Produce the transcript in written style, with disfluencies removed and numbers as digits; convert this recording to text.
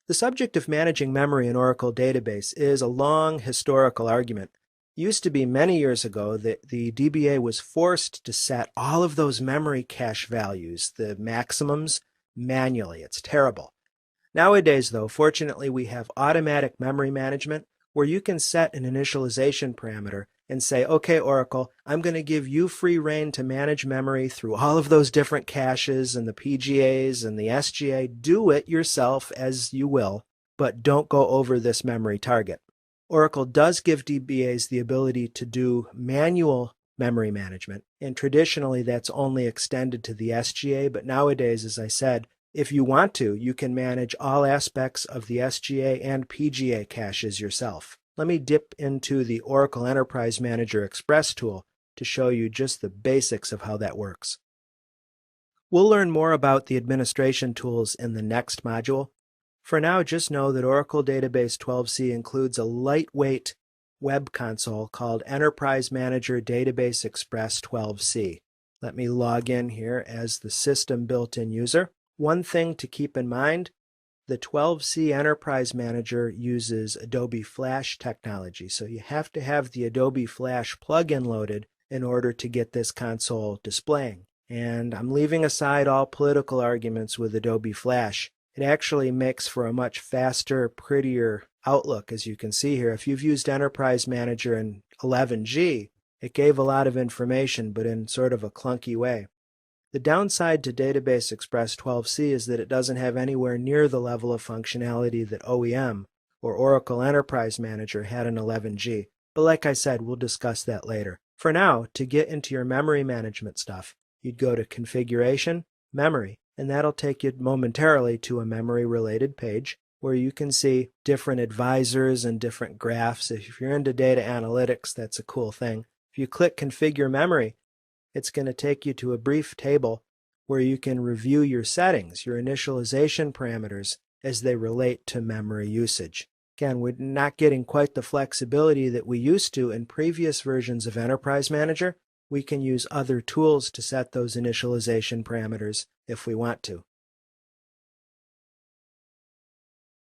The subject of managing memory in Oracle database is a long historical argument. It used to be many years ago that the DBA was forced to set all of those memory cache values, the maximums, manually. It's terrible. Nowadays, though, fortunately, we have automatic memory management where you can set an initialization parameter and say, okay, Oracle, I'm going to give you free rein to manage memory through all of those different caches and the PGAs and the SGA. Do it yourself as you will, but don't go over this memory target. Oracle does give DBAs the ability to do manual memory management, and traditionally that's only extended to the SGA, but nowadays, as I said, if you want to, you can manage all aspects of the SGA and PGA caches yourself. Let me dip into the Oracle Enterprise Manager Express tool to show you just the basics of how that works. We'll learn more about the administration tools in the next module. For now, just know that Oracle Database 12c includes a lightweight web console called Enterprise Manager Database Express 12c. Let me log in here as the system built-in user. One thing to keep in mind, the 12c Enterprise Manager uses Adobe Flash technology, so you have to have the Adobe Flash plugin loaded in order to get this console displaying. And I'm leaving aside all political arguments with Adobe Flash. It actually makes for a much faster, prettier outlook, as you can see here. If you've used Enterprise Manager in 11G, it gave a lot of information, but in sort of a clunky way. The downside to Database Express 12c is that it doesn't have anywhere near the level of functionality that OEM or Oracle Enterprise Manager had in 11G. But like I said, we'll discuss that later. For now, to get into your memory management stuff, you'd go to Configuration, Memory, and that'll take you momentarily to a memory-related page where you can see different advisors and different graphs. If you're into data analytics, that's a cool thing. If you click Configure Memory, it's going to take you to a brief table where you can review your settings, your initialization parameters, as they relate to memory usage. Again, we're not getting quite the flexibility that we used to in previous versions of Enterprise Manager. We can use other tools to set those initialization parameters if we want to.